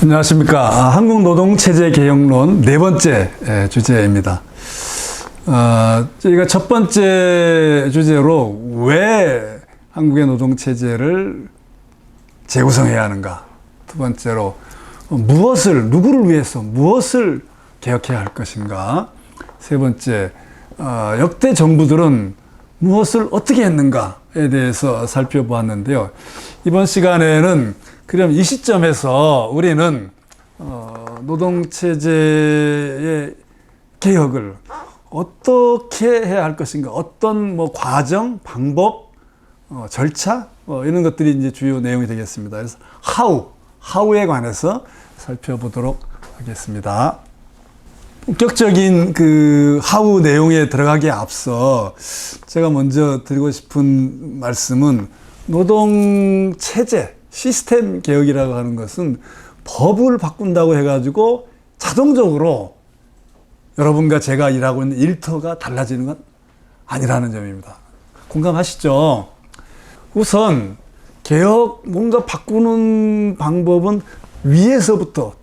안녕하십니까. 한국노동체제 개혁론 네 번째 주제입니다. 저희가 첫 번째 주제로 왜 한국의 노동체제를 재구성해야 하는가, 두 번째로 누구를 위해서 무엇을 개혁해야 할 것인가, 세 번째 역대 정부들은 무엇을 어떻게 했는가에 대해서 살펴보았는데요. 이번 시간에는 그럼 이 시점에서 우리는 노동체제의 개혁을 어떻게 해야 할 것인가, 어떤 과정, 방법, 절차 이런 것들이 이제 주요 내용이 되겠습니다. 그래서 how에 관해서 살펴보도록 하겠습니다. 본격적인 그 how 내용에 들어가기에 앞서 제가 먼저 드리고 싶은 말씀은 노동체제 시스템 개혁이라고 하는 것은 법을 바꾼다고 해가지고 자동적으로 여러분과 제가 일하고 있는 일터가 달라지는 건 아니라는 점입니다. 공감하시죠? 우선 뭔가 바꾸는 방법은 위에서부터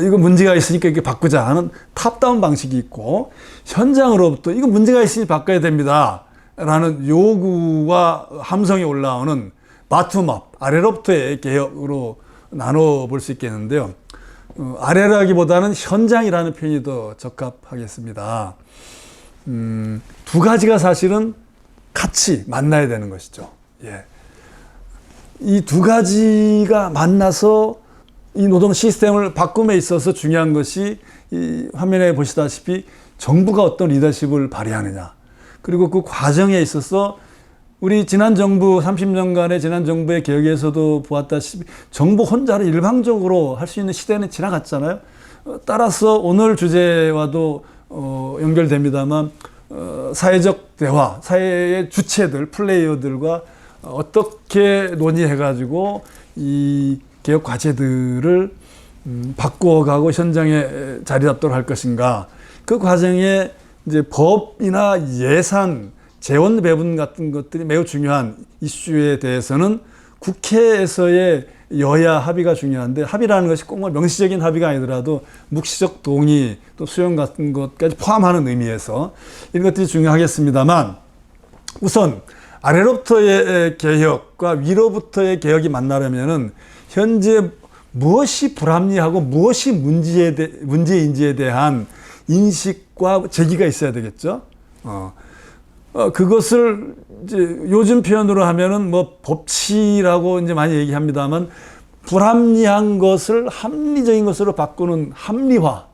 이거 문제가 있으니까 이렇게 바꾸자 하는 탑다운 방식이 있고, 현장으로부터 이거 문제가 있으니 바꿔야 됩니다 라는 요구와 함성이 올라오는 바텀업, 아래로부터의 개혁으로 나눠볼 수 있겠는데요. 아래라기보다는 현장이라는 표현이 더 적합하겠습니다. 두 가지가 사실은 같이 만나야 되는 것이죠. 예. 이 두 가지가 만나서 이 노동 시스템을 바꿈에 있어서 중요한 것이 이 화면에 보시다시피 정부가 어떤 리더십을 발휘하느냐, 그리고 그 과정에 있어서 우리 지난 정부 30년간의 지난 정부의 개혁에서도 보았다시피 정부 혼자로 일방적으로 할 수 있는 시대는 지나갔잖아요. 따라서 오늘 주제와도 연결됩니다만 사회적 대화, 사회의 주체들, 플레이어들과 어떻게 논의해가지고 이 개혁 과제들을 바꿔가고 현장에 자리 잡도록 할 것인가, 그 과정에 이제 법이나 예산, 재원 배분 같은 것들이 매우 중요한 이슈에 대해서는 국회에서의 여야 합의가 중요한데, 합의라는 것이 꼭 명시적인 합의가 아니더라도 묵시적 동의 또 수용 같은 것까지 포함하는 의미에서 이런 것들이 중요하겠습니다만, 우선 아래로부터의 개혁과 위로부터의 개혁이 만나려면은 현재 무엇이 불합리하고 무엇이 문제인지에 대한 인식과 제기가 있어야 되겠죠. 그것을 이제 요즘 표현으로 하면은 법치라고 이제 많이 얘기합니다만, 불합리한 것을 합리적인 것으로 바꾸는 합리화.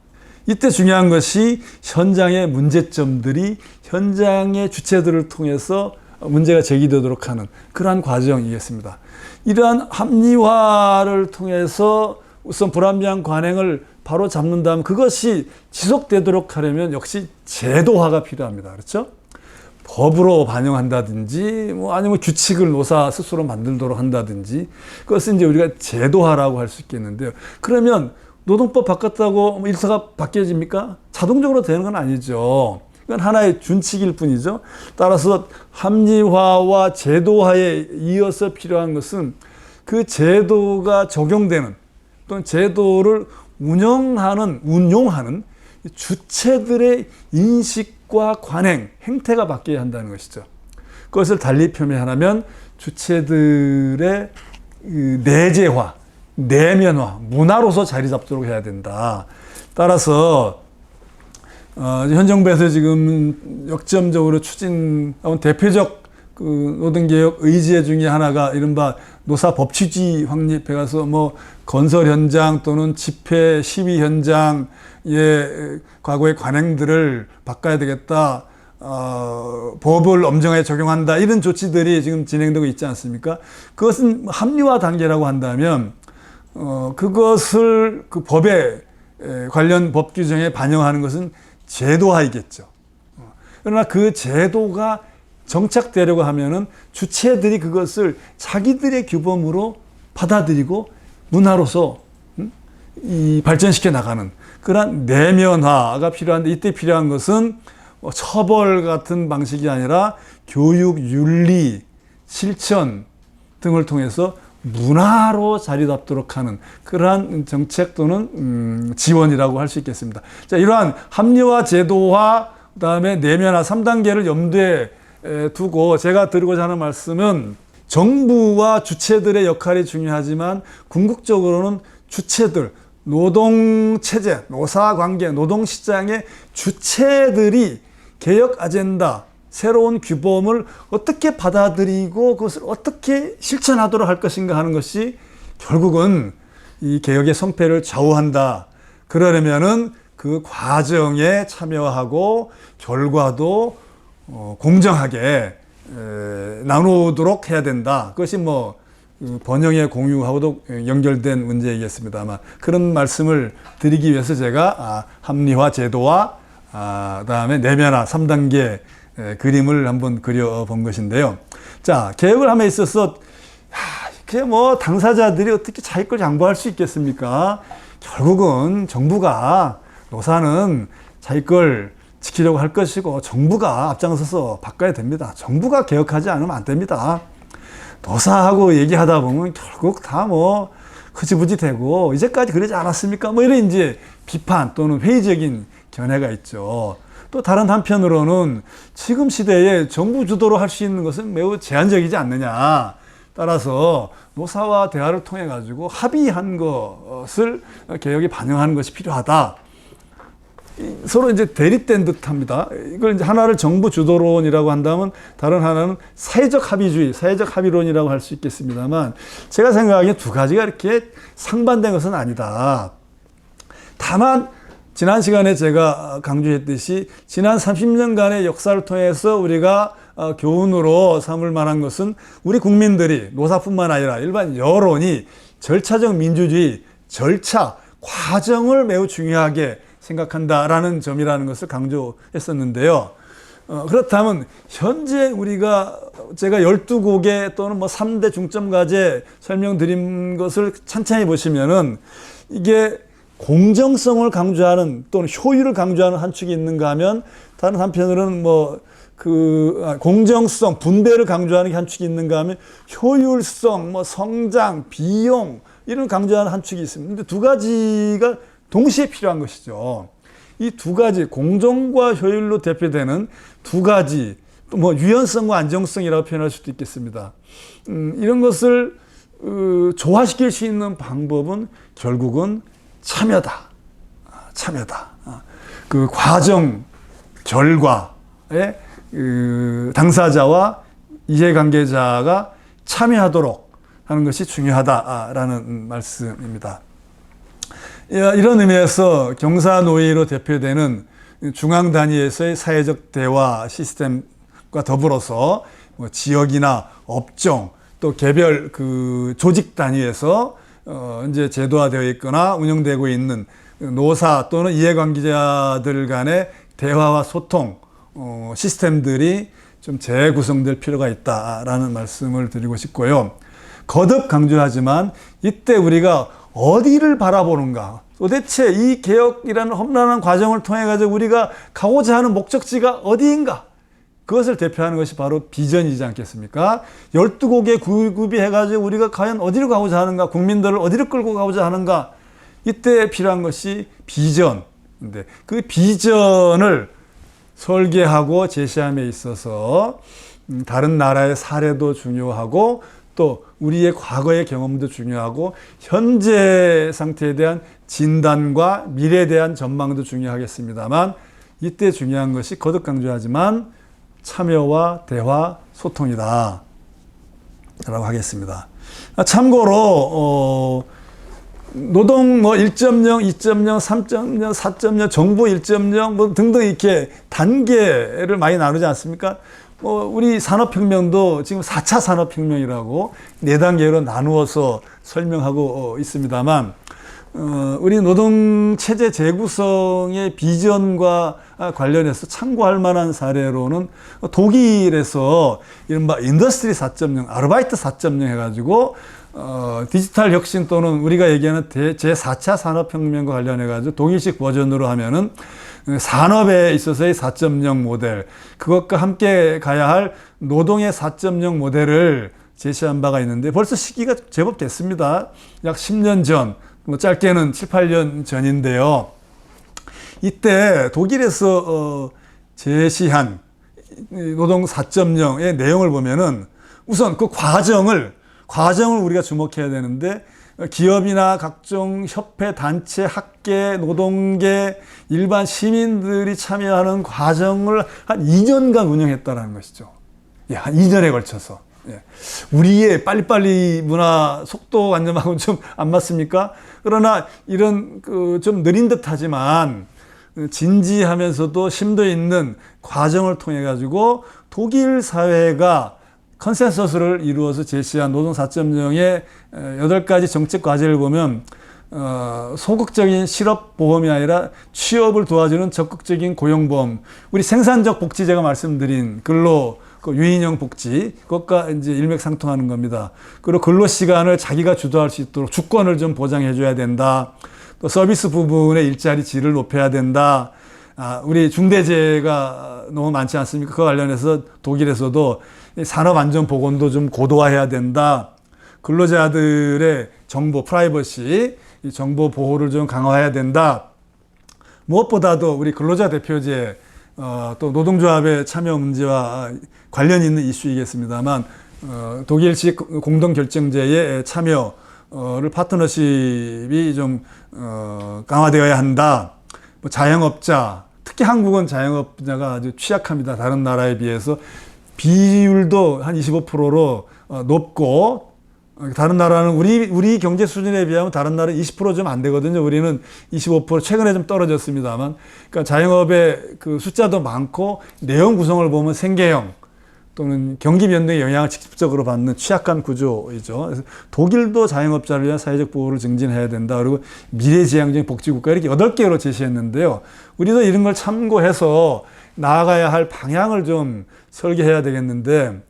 이때 중요한 것이 현장의 문제점들이 현장의 주체들을 통해서 문제가 제기되도록 하는 그러한 과정이겠습니다. 이러한 합리화를 통해서 우선 불합리한 관행을 바로 잡는다면 그것이 지속되도록 하려면 역시 제도화가 필요합니다. 그렇죠? 법으로 반영한다든지 아니면 규칙을 노사 스스로 만들도록 한다든지, 그것은 이제 우리가 제도화라고 할 수 있겠는데요. 그러면 노동법 바꿨다고 일터가 바뀌어집니까? 자동적으로 되는 건 아니죠. 이건 하나의 준칙일 뿐이죠. 따라서 합리화와 제도화에 이어서 필요한 것은 그 제도가 적용되는 또는 제도를 운용하는 주체들의 인식과 관행, 행태가 바뀌어야 한다는 것이죠. 그것을 달리 표현하면 주체들의 내재화, 내면화, 문화로서 자리 잡도록 해야 된다. 따라서 현 정부에서 지금 역점적으로 추진한 대표적 그 노동개혁 의제 중에 하나가 이른바 노사법치주의 확립해가서 건설 현장 또는 집회 시위 현장의 과거의 관행들을 바꿔야 되겠다, 법을 엄정하게 적용한다, 이런 조치들이 지금 진행되고 있지 않습니까? 그것은 합리화 단계라고 한다면 그것을 그 법에 관련 법 규정에 반영하는 것은 제도화이겠죠. 그러나 그 제도가 정착되려고 하면은 주체들이 그것을 자기들의 규범으로 받아들이고 문화로서 발전시켜 나가는 그러한 내면화가 필요한데, 이때 필요한 것은 처벌 같은 방식이 아니라 교육, 윤리, 실천 등을 통해서 문화로 자리 잡도록 하는 그러한 정책 또는 지원이라고 할 수 있겠습니다. 자, 이러한 합리화, 제도화, 그다음에 내면화 3단계를 염두에 두고 제가 드리고자 하는 말씀은 정부와 주체들의 역할이 중요하지만 궁극적으로는 주체들, 노동체제, 노사관계, 노동시장의 주체들이 개혁 아젠다, 새로운 규범을 어떻게 받아들이고 그것을 어떻게 실천하도록 할 것인가 하는 것이 결국은 이 개혁의 성패를 좌우한다. 그러려면은 그 과정에 참여하고 결과도 공정하게 나누도록 해야 된다. 그것이 뭐 번영의 공유하고도 연결된 문제이겠습니다만 그런 말씀을 드리기 위해서 제가 합리화, 제도화, 그다음에 내면화 3단계 그림을 한번 그려본 것인데요. 자, 개혁을 함에 있어서 그게 뭐 당사자들이 어떻게 자기 걸 양보할 수 있겠습니까? 결국은 정부가 노사는 자기 걸 지키려고 할 것이고 정부가 앞장서서 바꿔야 됩니다. 정부가 개혁하지 않으면 안 됩니다. 노사하고 얘기하다 보면 결국 다 뭐 흐지부지 되고 이제까지 그러지 않았습니까? 뭐 이런 이제 비판 또는 회의적인 견해가 있죠. 또 다른 한편으로는 지금 시대에 정부 주도로 할 수 있는 것은 매우 제한적이지 않느냐. 따라서 노사와 대화를 통해 가지고 합의한 것을 개혁에 반영하는 것이 필요하다. 서로 이제 대립된 듯합니다. 이걸 이제 하나를 정부 주도론이라고 한다면 다른 하나는 사회적 합의주의, 사회적 합의론이라고 할 수 있겠습니다만 제가 생각하기에 두 가지가 이렇게 상반된 것은 아니다. 다만 지난 시간에 제가 강조했듯이 지난 30년간의 역사를 통해서 우리가 교훈으로 삼을 만한 것은 우리 국민들이 노사뿐만 아니라 일반 여론이 절차적 민주주의, 절차, 과정을 매우 중요하게 생각한다라는 점이라는 것을 강조했었는데요. 그렇다면 현재 우리가 제가 12곡의 또는 뭐 3대 중점 과제 설명드린 것을 찬찬히 보시면은 이게 공정성을 강조하는 또는 효율을 강조하는 한 축이 있는가 하면 다른 한편으로는 뭐 공정성, 분배를 강조하는 한 축이 있는가 하면 효율성, 뭐 성장, 비용 이런 강조하는 한 축이 있습니다. 근데 두 가지가 동시에 필요한 것이죠. 이 두 가지 공정과 효율로 대표되는 두 가지 또 뭐 유연성과 안정성이라고 표현할 수도 있겠습니다. 이런 것을 조화시킬 수 있는 방법은 결국은 참여다. 참여다. 그 과정 결과에 당사자와 이해관계자가 참여하도록 하는 것이 중요하다라는 말씀입니다. 이런 의미에서 경사노위로 대표되는 중앙 단위에서의 사회적 대화 시스템과 더불어서 뭐 지역이나 업종 또 개별 그 조직 단위에서 이제 제도화되어 있거나 운영되고 있는 노사 또는 이해관계자들 간의 대화와 소통 시스템들이 좀 재구성될 필요가 있다라는 말씀을 드리고 싶고요. 거듭 강조하지만 이때 우리가 어디를 바라보는가? 도대체 이 개혁이라는 험난한 과정을 통해 가지고 우리가 가고자 하는 목적지가 어디인가? 그것을 대표하는 것이 바로 비전이지 않겠습니까? 12곡의 그룹이 해가지고 우리가 과연 어디로 가고자 하는가? 국민들을 어디로 끌고 가고자 하는가? 이때 필요한 것이 비전인데 그 비전을 설계하고 제시함에 있어서 다른 나라의 사례도 중요하고 또 우리의 과거의 경험도 중요하고 현재 상태에 대한 진단과 미래에 대한 전망도 중요하겠습니다만 이때 중요한 것이 거듭 강조하지만 참여와 대화, 소통이다 라고 하겠습니다. 참고로 노동 뭐 1.0, 2.0, 3.0, 4.0, 정부 1.0 뭐 등등 이렇게 단계를 많이 나누지 않습니까? 우리 산업혁명도 지금 4차 산업혁명이라고 4단계로 나누어서 설명하고 있습니다만 우리 노동체제 재구성의 비전과 관련해서 참고할 만한 사례로는 독일에서 이른바 인더스트리 4.0, 아르바이트 4.0 해가지고 디지털 혁신 또는 우리가 얘기하는 제4차 산업혁명과 관련해가지고 독일식 버전으로 하면은 산업에 있어서의 4.0 모델, 그것과 함께 가야 할 노동의 4.0 모델을 제시한 바가 있는데 벌써 시기가 제법 됐습니다. 약 10년 전, 뭐 짧게는 7, 8년 전인데요. 이때 독일에서 제시한 노동 4.0의 내용을 보면은 우선 그 과정을 우리가 주목해야 되는데 기업이나 각종 협회, 단체, 학계, 노동계, 일반 시민들이 참여하는 과정을 한 2년간 운영했다는 것이죠. 예, 한 2년에 걸쳐서. 예. 우리의 빨리빨리 문화 속도 관념하고는 좀 안 맞습니까? 그러나 이런 좀 느린 듯 하지만 진지하면서도 심도 있는 과정을 통해 가지고 독일 사회가 컨센서스를 이루어서 제시한 노동 4.0의 8가지 정책 과제를 보면 소극적인 실업보험이 아니라 취업을 도와주는 적극적인 고용보험, 우리 생산적 복지 제가 말씀드린 근로 유인형 복지, 그것과 이제 일맥상통하는 겁니다. 그리고 근로 시간을 자기가 주도할 수 있도록 주권을 좀 보장해 줘야 된다. 또 서비스 부분의 일자리 질을 높여야 된다. 우리 중대재해가 너무 많지 않습니까? 그 관련해서 독일에서도 산업안전보건도 좀 고도화해야 된다. 근로자들의 정보, 프라이버시, 이 정보 보호를 좀 강화해야 된다. 무엇보다도 우리 근로자 대표제, 또 노동조합의 참여 문제와 관련이 있는 이슈이겠습니다만, 독일식 공동결정제의 참여를 파트너십이 좀 강화되어야 한다. 뭐 자영업자, 특히 한국은 자영업자가 아주 취약합니다. 다른 나라에 비해서 비율도 한 25%로 높고, 다른 나라는 우리 경제 수준에 비하면 다른 나라는 20% 좀 안 되거든요. 우리는 25% 최근에 좀 떨어졌습니다만, 그러니까 자영업의 그 숫자도 많고 내용 구성을 보면 생계형 또는 경기 변동의 영향을 직접적으로 받는 취약한 구조이죠. 그래서 독일도 자영업자를 위한 사회적 보호를 증진해야 된다. 그리고 미래지향적인 복지국가 이렇게 8개로 제시했는데요. 우리도 이런 걸 참고해서 나아가야 할 방향을 좀 설계해야 되겠는데,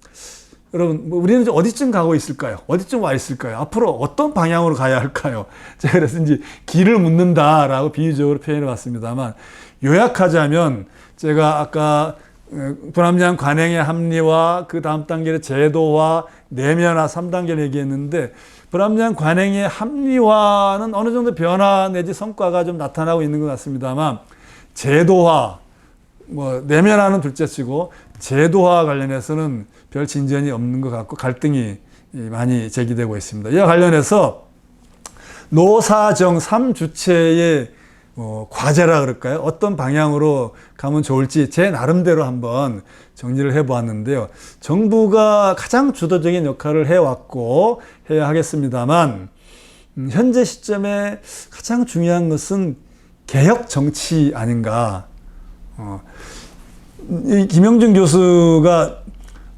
여러분, 우리는 어디쯤 가고 있을까요? 어디쯤 와 있을까요? 앞으로 어떤 방향으로 가야 할까요? 제가 그래서 이제 길을 묻는다라고 비유적으로 표현해 봤습니다만, 요약하자면 제가 아까 불합리한 관행의 합리화, 그 다음 단계의 제도화, 내면화 3단계를 얘기했는데, 불합리한 관행의 합리화는 어느 정도 변화 내지 성과가 좀 나타나고 있는 것 같습니다만, 제도화, 내면화는 둘째치고 제도화 관련해서는 별 진전이 없는 것 같고 갈등이 많이 제기되고 있습니다. 이와 관련해서 노사정 3주체의 과제라 그럴까요? 어떤 방향으로 가면 좋을지 제 나름대로 한번 정리를 해보았는데요. 정부가 가장 주도적인 역할을 해왔고 해야 하겠습니다만, 현재 시점에 가장 중요한 것은 개혁 정치 아닌가. 이 김영준 교수가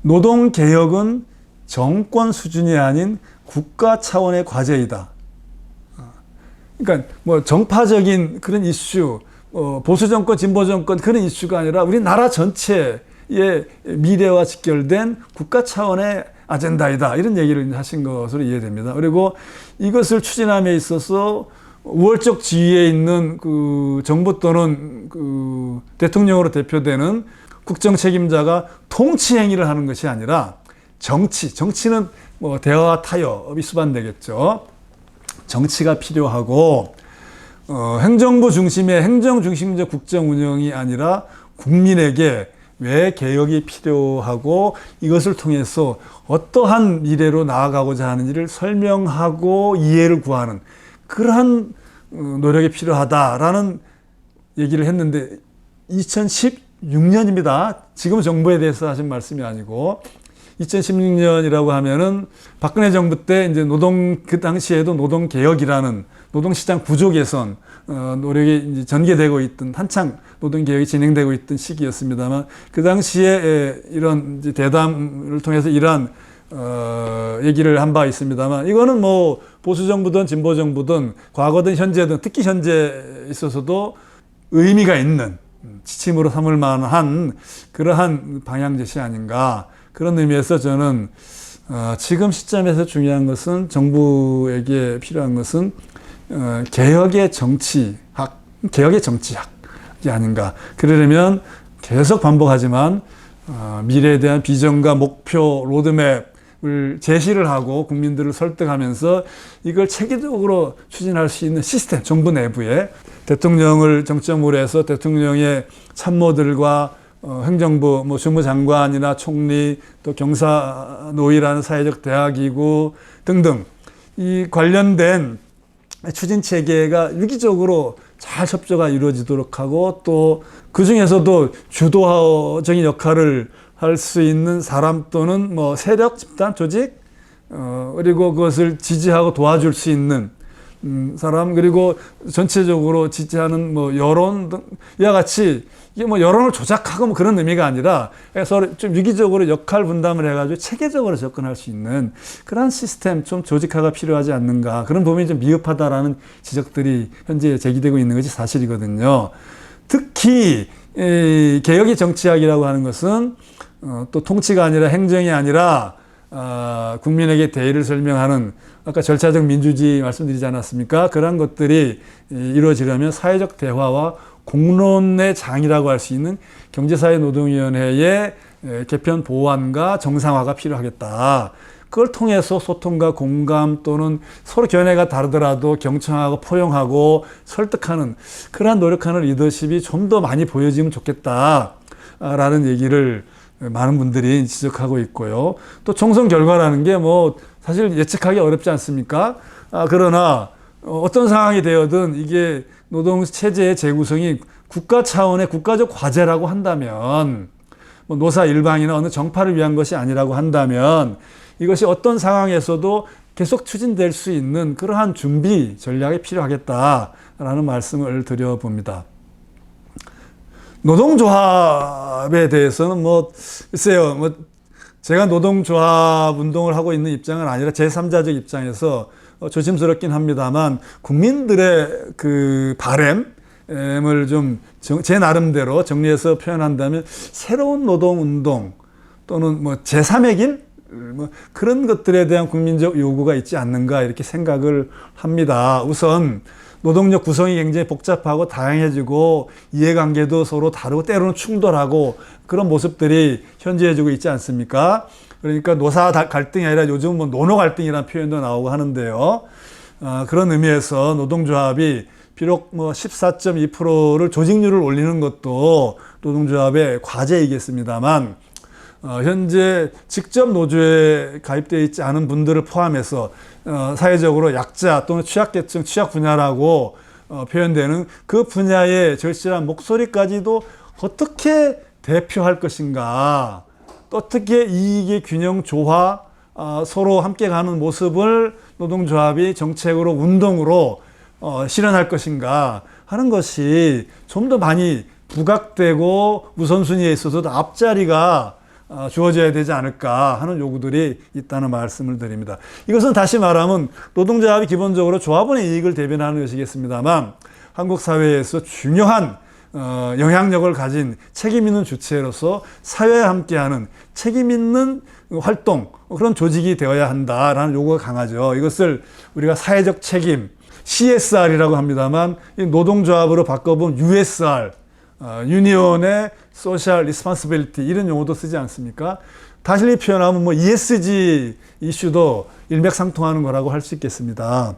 노동개혁은 정권 수준이 아닌 국가 차원의 과제이다. 그러니까 정파적인 그런 이슈, 보수정권, 진보정권 그런 이슈가 아니라 우리 나라 전체의 미래와 직결된 국가 차원의 아젠다이다. 이런 얘기를 하신 것으로 이해됩니다. 그리고 이것을 추진함에 있어서 우월적 지위에 있는 그 정부 또는 그 대통령으로 대표되는 국정 책임자가 통치 행위를 하는 것이 아니라 정치는 대화와 타협이 수반되겠죠. 정치가 필요하고, 행정부 중심의 행정 중심적 국정 운영이 아니라 국민에게 왜 개혁이 필요하고 이것을 통해서 어떠한 미래로 나아가고자 하는지를 설명하고 이해를 구하는 그러한 노력이 필요하다라는 얘기를 했는데, 2016년입니다. 지금 정부에 대해서 하신 말씀이 아니고 2016년이라고 하면은 박근혜 정부 때 이제 그 당시에도 노동개혁이라는 노동시장 구조 개선 노력이 이제 전개되고 있던, 한창 노동개혁이 진행되고 있던 시기였습니다만, 그 당시에 이런 이제 대담을 통해서 이러한 얘기를 한 바 있습니다만, 이거는 보수정부든 진보정부든 과거든 현재든 특히 현재에 있어서도 의미가 있는, 지침으로 삼을 만한 그러한 방향 제시 아닌가. 그런 의미에서 저는 지금 시점에서 중요한 것은 정부에게 필요한 것은 개혁의 정치학이 아닌가. 그러려면 계속 반복하지만 미래에 대한 비전과 목표, 로드맵을 제시를 하고 국민들을 설득하면서 이걸 체계적으로 추진할 수 있는 시스템, 정부 내부에 대통령을 정점으로 해서 대통령의 참모들과 행정부, 뭐 주무장관이나 총리, 또 경사노위라는 사회적 대화기구 등등 이 관련된 추진 체계가 유기적으로 잘 협조가 이루어지도록 하고 또 그 중에서도 주도적인 역할을 할 수 있는 사람 또는 뭐 세력, 집단, 조직 그리고 그것을 지지하고 도와줄 수 있는 사람 그리고 전체적으로 지지하는 뭐 여론 등 이와 같이 이게 뭐 여론을 조작하고 뭐 그런 의미가 아니라 서로 좀 유기적으로 역할 분담을 해가지고 체계적으로 접근할 수 있는 그런 시스템 좀 조직화가 필요하지 않는가 그런 부분이 좀 미흡하다라는 지적들이 현재 제기되고 있는 것이 사실이거든요. 특히 개혁의 정치학이라고 하는 것은 또 통치가 아니라 행정이 아니라 국민에게 대의를 설명하는 아까 절차적 민주주의 말씀드리지 않았습니까? 그런 것들이 이루어지려면 사회적 대화와 공론의 장이라고 할 수 있는 경제사회노동위원회의 개편 보완과 정상화가 필요하겠다. 그걸 통해서 소통과 공감 또는 서로 견해가 다르더라도 경청하고 포용하고 설득하는 그러한 노력하는 리더십이 좀 더 많이 보여지면 좋겠다라는 얘기를 많은 분들이 지적하고 있고요. 또 총선 결과라는 게 뭐 사실 예측하기 어렵지 않습니까? 그러나 어떤 상황이 되어든 이게 노동체제의 재구성이 국가 차원의 국가적 과제라고 한다면 뭐 노사 일방이나 어느 정파를 위한 것이 아니라고 한다면 이것이 어떤 상황에서도 계속 추진될 수 있는 그러한 준비 전략이 필요하겠다라는 말씀을 드려봅니다. 노동조합에 대해서는 뭐 글쎄요, 뭐 제가 노동조합 운동을 하고 있는 입장은 아니라 제3자적 입장에서 조심스럽긴 합니다만 국민들의 그 바램을 좀 제 나름대로 정리해서 표현한다면 새로운 노동운동 또는 뭐 제3의 길 뭐 그런 것들에 대한 국민적 요구가 있지 않는가 이렇게 생각을 합니다. 우선 노동력 구성이 굉장히 복잡하고 다양해지고 이해관계도 서로 다르고 때로는 충돌하고 그런 모습들이 현재해지고 있지 않습니까? 그러니까 노사 갈등이 아니라 요즘 뭐 노노 갈등이라는 표현도 나오고 하는데요. 그런 의미에서 노동조합이 비록 뭐 14.2%를 조직률을 올리는 것도 노동조합의 과제이겠습니다만 현재 직접 노조에 가입되어 있지 않은 분들을 포함해서 사회적으로 약자 또는 취약계층, 취약 분야라고 표현되는 그 분야의 절실한 목소리까지도 어떻게 대표할 것인가, 또 어떻게 이익의 균형 조화, 서로 함께 가는 모습을 노동조합이 정책으로 운동으로 실현할 것인가 하는 것이 좀 더 많이 부각되고 우선순위에 있어서도 앞자리가 주어져야 되지 않을까 하는 요구들이 있다는 말씀을 드립니다. 이것은 다시 말하면 노동조합이 기본적으로 조합원의 이익을 대변하는 것이겠습니다만 한국 사회에서 중요한 영향력을 가진 책임 있는 주체로서 사회와 함께하는 책임 있는 활동 그런 조직이 되어야 한다라는 요구가 강하죠. 이것을 우리가 사회적 책임 CSR이라고 합니다만 노동조합으로 바꿔본 USR 유니온의 소셜 리스폰시빌리티 이런 용어도 쓰지 않습니까? 다시 표현하면 뭐 ESG 이슈도 일맥상통하는 거라고 할 수 있겠습니다.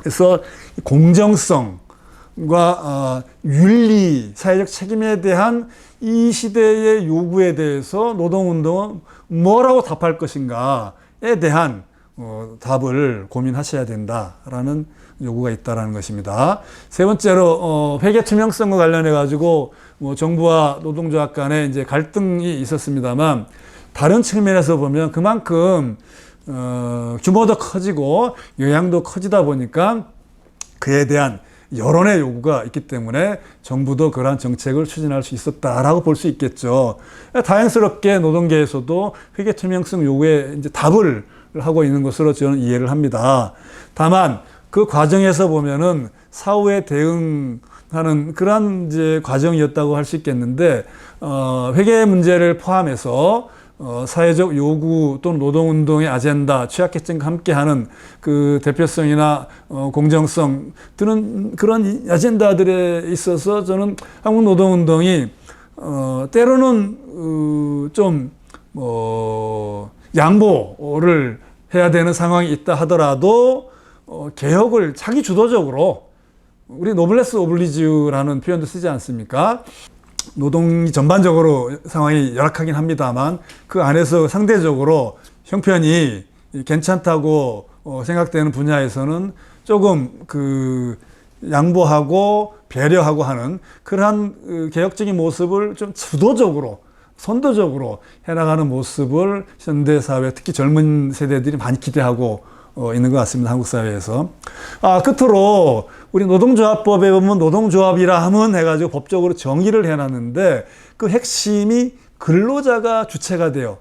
그래서 공정성과 윤리, 사회적 책임에 대한 이 시대의 요구에 대해서 노동운동은 뭐라고 답할 것인가에 대한 답을 고민하셔야 된다라는 요구가 있다라는 것입니다. 세 번째로 회계 투명성과 관련해 가지고 뭐 정부와 노동조합 간에 이제 갈등이 있었습니다만 다른 측면에서 보면 그만큼 규모도 커지고 영향도 커지다 보니까 그에 대한 여론의 요구가 있기 때문에 정부도 그러한 정책을 추진할 수 있었다라고 볼 수 있겠죠. 다행스럽게 노동계에서도 회계 투명성 요구에 이제 답을 하고 있는 것으로 저는 이해를 합니다. 다만 그 과정에서 보면은 사후에 대응하는 그러한 이제 과정이었다고 할 수 있겠는데 회계 문제를 포함해서 사회적 요구 또는 노동운동의 아젠다, 취약계층과 함께하는 그 대표성이나 공정성 드는 그런 아젠다들에 있어서 저는 한국 노동운동이 때로는 좀 양보를 해야 되는 상황이 있다 하더라도 개혁을 자기 주도적으로, 우리 노블레스 오블리주라는 표현도 쓰지 않습니까? 노동이 전반적으로 상황이 열악하긴 합니다만 그 안에서 상대적으로 형편이 괜찮다고 생각되는 분야에서는 조금 그 양보하고 배려하고 하는 그러한 개혁적인 모습을 좀 주도적으로, 선도적으로 해나가는 모습을 현대사회, 특히 젊은 세대들이 많이 기대하고 있는 것 같습니다. 한국 사회에서. 끝으로 우리 노동조합법에 보면 노동조합이라 하면 해가지고 법적으로 정의를 해놨는데 그 핵심이 근로자가 주체가 돼요.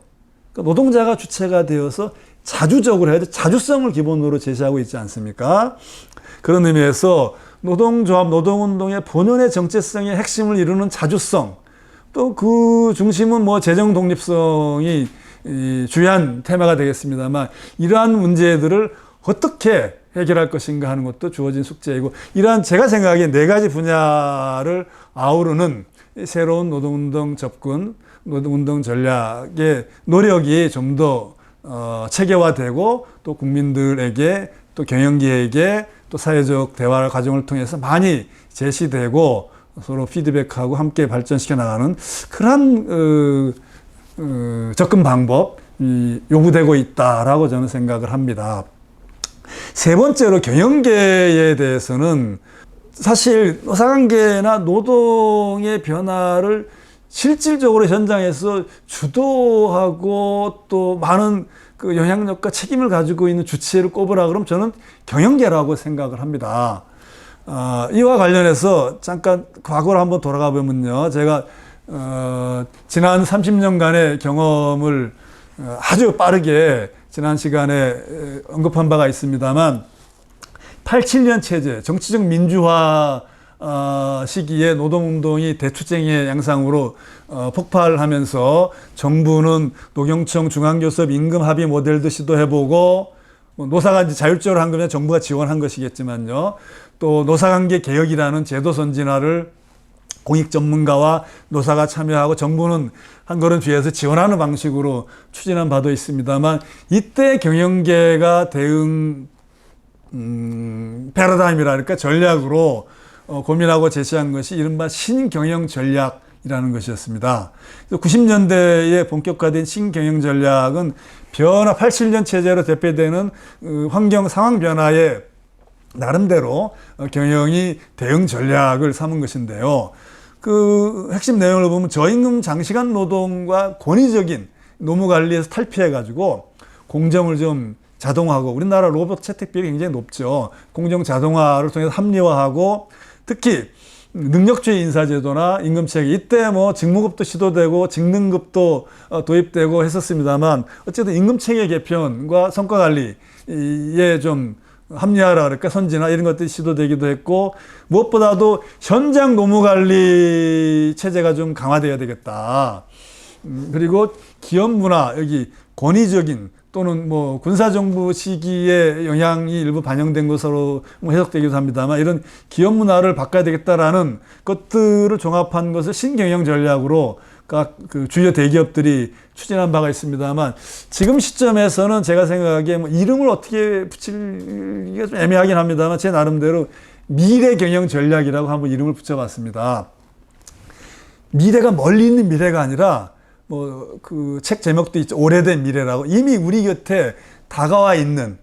그러니까 노동자가 주체가 되어서 자주적으로 해야 돼. 자주성을 기본으로 제시하고 있지 않습니까? 그런 의미에서 노동조합, 노동운동의 본연의 정체성의 핵심을 이루는 자주성, 또 그 중심은 재정 독립성이 주요한 테마가 되겠습니다만 이러한 문제들을 어떻게 해결할 것인가 하는 것도 주어진 숙제이고, 이러한 제가 생각하기에 네 가지 분야를 아우르는 새로운 노동운동 접근, 노동운동 전략의 노력이 좀 더 체계화되고 또 국민들에게 또 경영계에게 또 사회적 대화 과정을 통해서 많이 제시되고 서로 피드백하고 함께 발전시켜 나가는 그러한 접근 방법이 요구되고 있다라고 저는 생각을 합니다. 세 번째로 경영계에 대해서는 사실 노사관계나 노동의 변화를 실질적으로 현장에서 주도하고 또 많은 그 영향력과 책임을 가지고 있는 주체를 꼽으라 그러면 저는 경영계라고 생각을 합니다. 이와 관련해서 잠깐 과거로 한번 돌아가 보면요. 제가 지난 30년간의 경험을 아주 빠르게 지난 시간에 언급한 바가 있습니다만 87년 체제, 정치적 민주화 시기에 노동운동이 대투쟁의 양상으로 폭발하면서 정부는 노경청 중앙교섭 임금합의 모델도 시도해보고 노사가 자율적으로 한 거면 정부가 지원한 것이겠지만요. 또 노사관계 개혁이라는 제도 선진화를 공익 전문가와 노사가 참여하고 정부는 한 걸음 뒤에서 지원하는 방식으로 추진한 바도 있습니다만 이때 경영계가 대응 패러다임이랄까 전략으로 고민하고 제시한 것이 이른바 신경영 전략이라는 것이었습니다. 90년대에 본격화된 신경영 전략은 변화 87년 체제로 대표되는 환경 상황 변화에 나름대로 경영이 대응 전략을 삼은 것인데요. 그 핵심 내용을 보면 저임금 장시간 노동과 권위적인 노무 관리에서 탈피해가지고 공정을 좀 자동화하고, 우리나라 로봇 채택비율이 굉장히 높죠. 공정 자동화를 통해서 합리화하고, 특히 능력주의 인사제도나 임금체계, 이때 직무급도 시도되고 직능급도 도입되고 했었습니다만 어쨌든 임금체계 개편과 성과관리에 좀 합리화라 그럴까, 선진화 이런 것들이 시도되기도 했고, 무엇보다도 현장 노무관리 체제가 좀 강화되어야 되겠다. 그리고 기업 문화, 여기 권위적인 또는 군사정부 시기에 영향이 일부 반영된 것으로 해석되기도 합니다만 이런 기업 문화를 바꿔야 되겠다라는 것들을 종합한 것을 신경영 전략으로 각 그 주요 대기업들이 추진한 바가 있습니다만 지금 시점에서는 제가 생각하기에 이름을 어떻게 붙이기가 좀 애매하긴 합니다만 제 나름대로 미래 경영 전략이라고 한번 이름을 붙여봤습니다. 미래가 멀리 있는 미래가 아니라 그 책 제목도 있죠. 오래된 미래라고. 이미 우리 곁에 다가와 있는,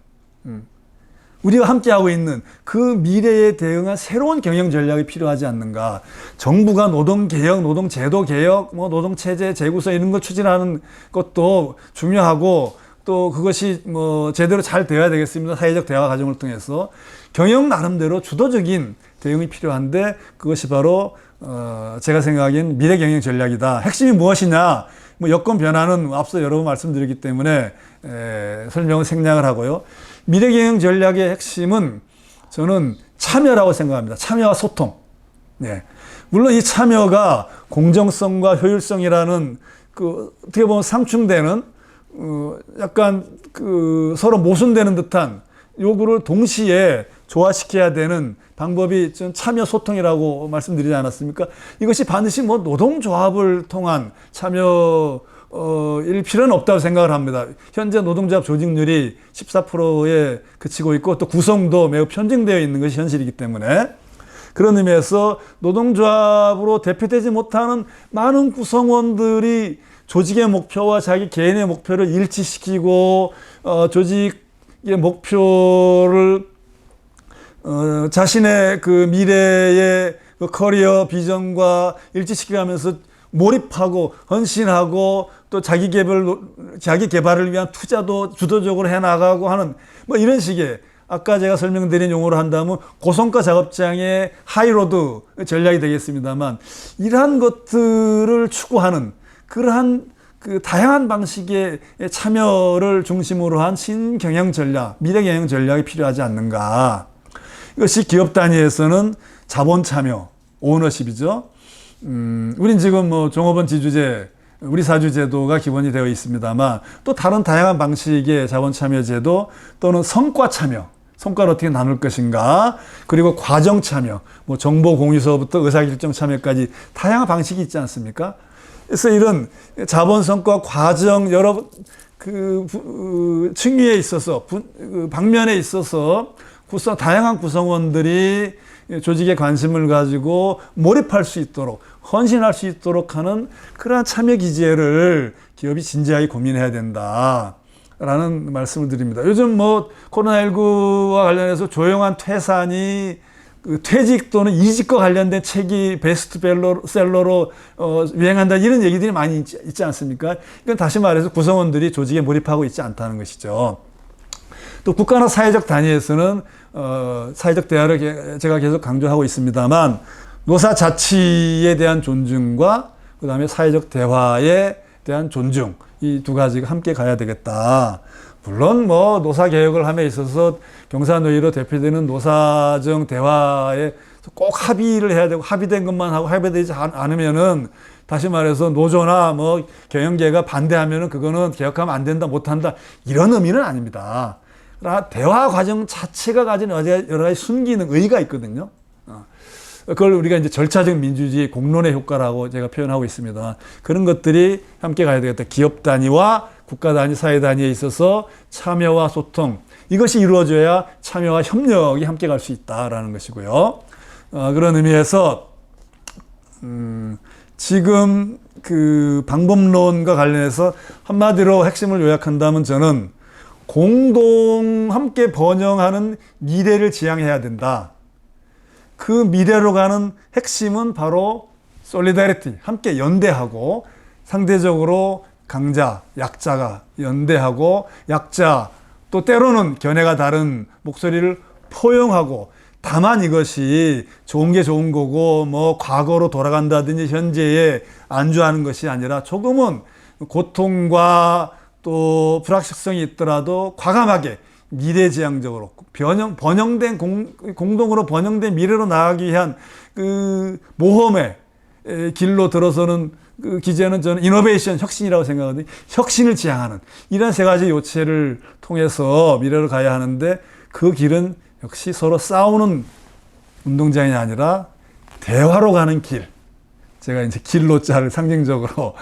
우리와 함께하고 있는 그 미래에 대응한 새로운 경영 전략이 필요하지 않는가. 정부가 노동개혁, 노동제도개혁, 노동체제 재구성 이런 걸 추진하는 것도 중요하고 또 그것이 제대로 잘 되어야 되겠습니다. 사회적 대화 과정을 통해서. 경영 나름대로 주도적인 대응이 필요한데 그것이 바로 제가 생각하기엔 미래 경영 전략이다. 핵심이 무엇이냐? 여건 변화는 앞서 여러 번 말씀드렸기 때문에 설명을 생략을 하고요. 미래 경영 전략의 핵심은 저는 참여라고 생각합니다. 참여와 소통. 네. 물론 이 참여가 공정성과 효율성이라는 어떻게 보면 상충되는 약간 서로 모순되는 듯한 요구를 동시에 조화시켜야 되는 방법이 좀 참여 소통이라고 말씀드리지 않았습니까? 이것이 반드시 뭐 노동조합을 통한 참여일 필요는 없다고 생각을 합니다. 현재 노동조합 조직률이 14%에 그치고 있고 또 구성도 매우 편중되어 있는 것이 현실이기 때문에 그런 의미에서 노동조합으로 대표되지 못하는 많은 구성원들이 조직의 목표와 자기 개인의 목표를 일치시키고 조직의 목표를 자신의 미래의 커리어 비전과 일치시켜가면서 몰입하고 헌신하고 또 자기 개발을 위한 투자도 주도적으로 해나가고 하는 뭐 이런 식의 아까 제가 설명드린 용어로 한다면 고성과 작업장의 하이로드 전략이 되겠습니다만 이러한 것들을 추구하는 그러한 다양한 방식의 참여를 중심으로 한 신경영 전략, 미래 경영 전략이 필요하지 않는가. 이것이 기업 단위에서는 자본 참여, 오너십이죠. 우린 지금 뭐 종업원 지주제, 우리 사주 제도가 기본이 되어 있습니다만 또 다른 다양한 방식의 자본 참여 제도 또는 성과 참여, 성과를 어떻게 나눌 것인가, 그리고 과정 참여, 뭐 정보 공유서부터 의사결정 참여까지 다양한 방식이 있지 않습니까? 그래서 이런 자본, 성과, 과정 여러 층위에 있어서 방면에 있어서 다양한 구성원들이 조직에 관심을 가지고 몰입할 수 있도록 헌신할 수 있도록 하는 그러한 참여 기제를 기업이 진지하게 고민해야 된다라는 말씀을 드립니다. 요즘 뭐 코로나19와 관련해서 조용한 퇴산이 퇴직 또는 이직과 관련된 책이 베스트셀러로 유행한다 이런 얘기들이 많이 있지 않습니까? 이건 다시 말해서 구성원들이 조직에 몰입하고 있지 않다는 것이죠. 또 국가나 사회적 단위에서는 사회적 대화를 제가 계속 강조하고 있습니다만 노사 자치에 대한 존중과 그 다음에 사회적 대화에 대한 존중 이 두 가지가 함께 가야 되겠다. 물론 뭐 노사 개혁을 함에 있어서 경사노위로 대표되는 노사정 대화에 꼭 합의를 해야 되고 합의된 것만 하고 합의되지 않으면은 다시 말해서 노조나 뭐 경영계가 반대하면은 그거는 개혁하면 안 된다 못한다 이런 의미는 아닙니다. 대화 과정 자체가 가진 여러 가지 순기능, 의의가 있거든요. 그걸 우리가 이제 절차적 민주주의 공론의 효과라고 제가 표현하고 있습니다. 그런 것들이 함께 가야 되겠다. 기업 단위와 국가 단위, 사회 단위에 있어서 참여와 소통, 이것이 이루어져야 참여와 협력이 함께 갈 수 있다라는 것이고요. 그런 의미에서 지금 방법론과 관련해서 한마디로 핵심을 요약한다면 저는 공동 함께 번영하는 미래를 지향해야 된다. 그 미래로 가는 핵심은 바로 솔리다리티, 함께 연대하고 상대적으로 강자, 약자가 연대하고 약자 또 때로는 견해가 다른 목소리를 포용하고 다만 이것이 좋은 게 좋은 거고 뭐 과거로 돌아간다든지 현재에 안주하는 것이 아니라 조금은 고통과 또 불확실성이 있더라도 과감하게 미래지향적으로 번영된 공동으로 번영된 미래로 나아가기 위한 모험의 길로 들어서는 기제는 저는 이노베이션, 혁신이라고 생각하거든요. 혁신을 지향하는 이런 세 가지 요체를 통해서 미래로 가야 하는데 그 길은 역시 서로 싸우는 운동장이 아니라 대화로 가는 길. 제가 이제 길로자를 상징적으로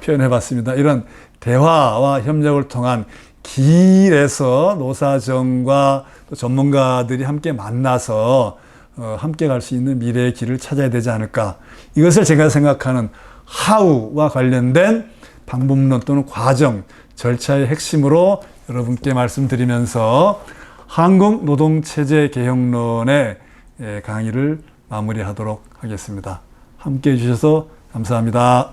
표현해 봤습니다. 이런 대화와 협력을 통한 길에서 노사정과 또 전문가들이 함께 만나서 함께 갈 수 있는 미래의 길을 찾아야 되지 않을까. 이것을 제가 생각하는 하우와 관련된 방법론 또는 과정, 절차의 핵심으로 여러분께 말씀드리면서 한국노동체제 개혁론의 강의를 마무리하도록 하겠습니다. 함께 해주셔서 감사합니다.